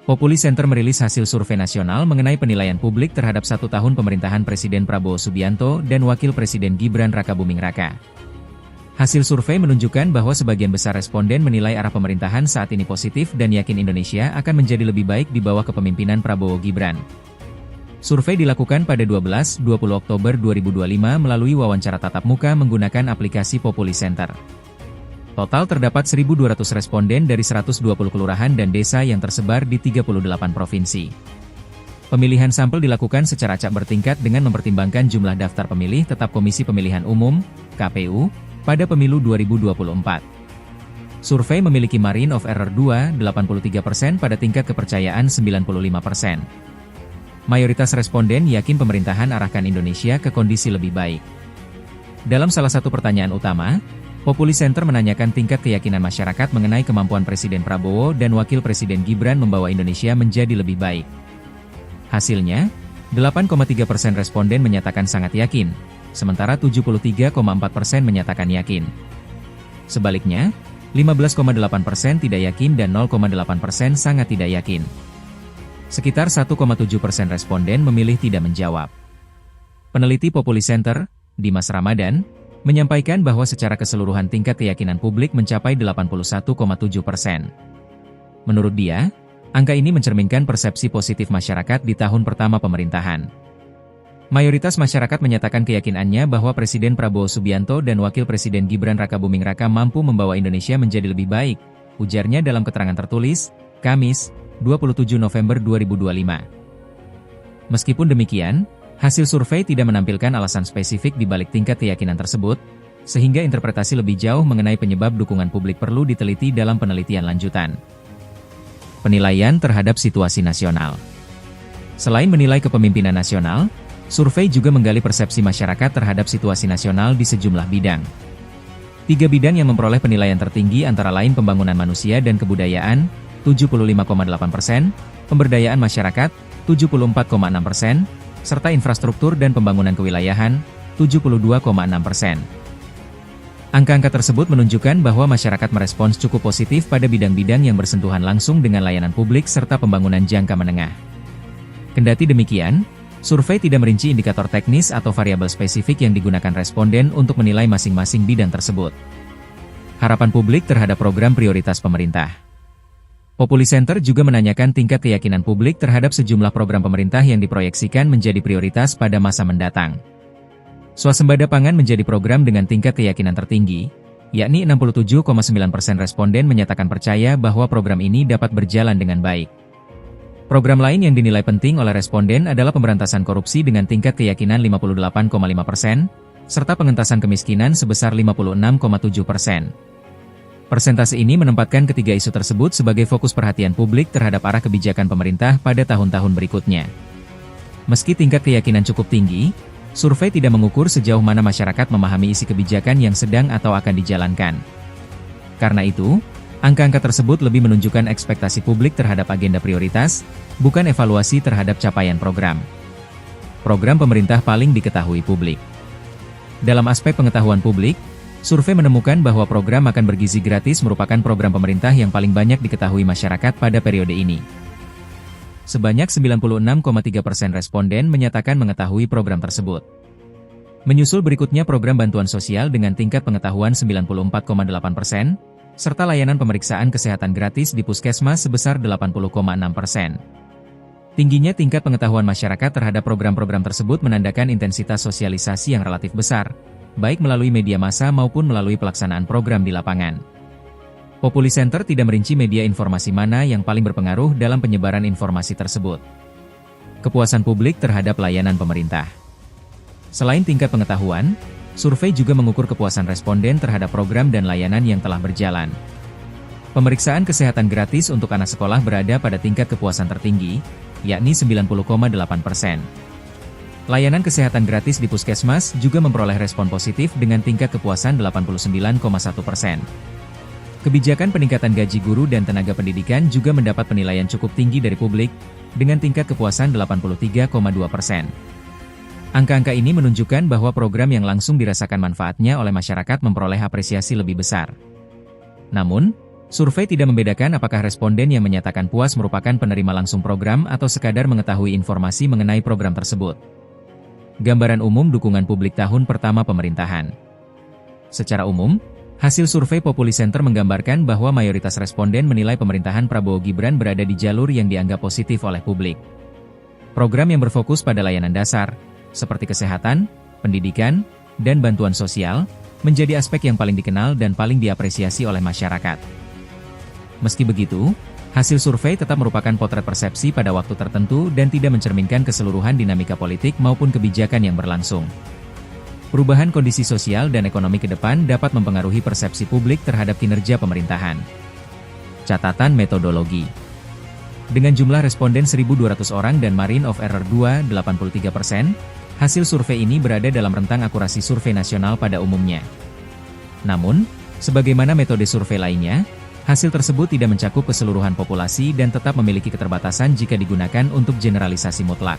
Populi Center merilis hasil survei nasional mengenai penilaian publik terhadap 1 tahun pemerintahan Presiden Prabowo Subianto dan Wakil Presiden Gibran Rakabuming Raka. Hasil survei menunjukkan bahwa sebagian besar responden menilai arah pemerintahan saat ini positif dan yakin Indonesia akan menjadi lebih baik di bawah kepemimpinan Prabowo Gibran. Survei dilakukan pada 12-20 Oktober 2025 melalui wawancara tatap muka menggunakan aplikasi Populi Center. Total terdapat 1.200 responden dari 120 kelurahan dan desa yang tersebar di 38 provinsi. Pemilihan sampel dilakukan secara acak bertingkat dengan mempertimbangkan jumlah daftar pemilih tetap Komisi Pemilihan Umum, KPU, pada pemilu 2024. Survei memiliki margin of error 83% pada tingkat kepercayaan 95%. Mayoritas responden yakin pemerintahan arahkan Indonesia ke kondisi lebih baik. Dalam salah satu pertanyaan utama, Populi Center menanyakan tingkat keyakinan masyarakat mengenai kemampuan Presiden Prabowo dan Wakil Presiden Gibran membawa Indonesia menjadi lebih baik. Hasilnya, 8,3% responden menyatakan sangat yakin, sementara 73,4% menyatakan yakin. Sebaliknya, 15,8% tidak yakin dan 0,8% sangat tidak yakin. Sekitar 1,7% responden memilih tidak menjawab. Peneliti Populi Center, Dimas Ramadan, menyampaikan bahwa secara keseluruhan tingkat keyakinan publik mencapai 81,7%. Menurut dia, angka ini mencerminkan persepsi positif masyarakat di tahun pertama pemerintahan. Mayoritas masyarakat menyatakan keyakinannya bahwa Presiden Prabowo Subianto dan Wakil Presiden Gibran Rakabuming Raka mampu membawa Indonesia menjadi lebih baik, ujarnya dalam keterangan tertulis, Kamis, 27 November 2025. Meskipun demikian, hasil survei tidak menampilkan alasan spesifik di balik tingkat keyakinan tersebut, sehingga interpretasi lebih jauh mengenai penyebab dukungan publik perlu diteliti dalam penelitian lanjutan. Penilaian terhadap situasi nasional. Selain menilai kepemimpinan nasional, survei juga menggali persepsi masyarakat terhadap situasi nasional di sejumlah bidang. 3 bidang yang memperoleh penilaian tertinggi antara lain pembangunan manusia dan kebudayaan, 75,8%, pemberdayaan masyarakat, 74,6%, serta infrastruktur dan pembangunan kewilayahan, 72,6%. Angka-angka tersebut menunjukkan bahwa masyarakat merespons cukup positif pada bidang-bidang yang bersentuhan langsung dengan layanan publik serta pembangunan jangka menengah. Kendati demikian, survei tidak merinci indikator teknis atau variabel spesifik yang digunakan responden untuk menilai masing-masing bidang tersebut. Harapan publik terhadap program prioritas pemerintah. Populi Center juga menanyakan tingkat keyakinan publik terhadap sejumlah program pemerintah yang diproyeksikan menjadi prioritas pada masa mendatang. Swasembada pangan menjadi program dengan tingkat keyakinan tertinggi, yakni 67,9% responden menyatakan percaya bahwa program ini dapat berjalan dengan baik. Program lain yang dinilai penting oleh responden adalah pemberantasan korupsi dengan tingkat keyakinan 58,5%, serta pengentasan kemiskinan sebesar 56,7%. Persentase ini menempatkan ketiga isu tersebut sebagai fokus perhatian publik terhadap arah kebijakan pemerintah pada tahun-tahun berikutnya. Meski tingkat keyakinan cukup tinggi, survei tidak mengukur sejauh mana masyarakat memahami isi kebijakan yang sedang atau akan dijalankan. Karena itu, angka-angka tersebut lebih menunjukkan ekspektasi publik terhadap agenda prioritas, bukan evaluasi terhadap capaian program. Program pemerintah paling diketahui publik. Dalam aspek pengetahuan publik, survei menemukan bahwa program makan bergizi gratis merupakan program pemerintah yang paling banyak diketahui masyarakat pada periode ini. Sebanyak 96,3% responden menyatakan mengetahui program tersebut. Menyusul berikutnya program bantuan sosial dengan tingkat pengetahuan 94,8%, serta layanan pemeriksaan kesehatan gratis di puskesmas sebesar 80,6%. Tingginya tingkat pengetahuan masyarakat terhadap program-program tersebut menandakan intensitas sosialisasi yang relatif besar, baik melalui media massa maupun melalui pelaksanaan program di lapangan. Populi Center tidak merinci media informasi mana yang paling berpengaruh dalam penyebaran informasi tersebut. Kepuasan publik terhadap layanan pemerintah. Selain tingkat pengetahuan, survei juga mengukur kepuasan responden terhadap program dan layanan yang telah berjalan. Pemeriksaan kesehatan gratis untuk anak sekolah berada pada tingkat kepuasan tertinggi, yakni 90,8%. Layanan kesehatan gratis di puskesmas juga memperoleh respon positif dengan tingkat kepuasan 89,1%. Kebijakan peningkatan gaji guru dan tenaga pendidikan juga mendapat penilaian cukup tinggi dari publik, dengan tingkat kepuasan 83,2%. Angka-angka ini menunjukkan bahwa program yang langsung dirasakan manfaatnya oleh masyarakat memperoleh apresiasi lebih besar. Namun, Survei tidak membedakan apakah responden yang menyatakan puas merupakan penerima langsung program atau sekadar mengetahui informasi mengenai program tersebut. Gambaran umum dukungan publik tahun pertama pemerintahan. Secara umum, hasil survei Populi Center menggambarkan bahwa mayoritas responden menilai pemerintahan Prabowo Gibran berada di jalur yang dianggap positif oleh publik. Program yang berfokus pada layanan dasar, seperti kesehatan, pendidikan, dan bantuan sosial, menjadi aspek yang paling dikenal dan paling diapresiasi oleh masyarakat. Meski begitu, hasil survei tetap merupakan potret persepsi pada waktu tertentu dan tidak mencerminkan keseluruhan dinamika politik maupun kebijakan yang berlangsung. Perubahan kondisi sosial dan ekonomi ke depan dapat mempengaruhi persepsi publik terhadap kinerja pemerintahan. Catatan metodologi. Dengan jumlah responden 1.200 orang dan margin of error 2,83%, hasil survei ini berada dalam rentang akurasi survei nasional pada umumnya. Namun, sebagaimana metode survei lainnya, hasil tersebut tidak mencakup keseluruhan populasi dan tetap memiliki keterbatasan jika digunakan untuk generalisasi mutlak.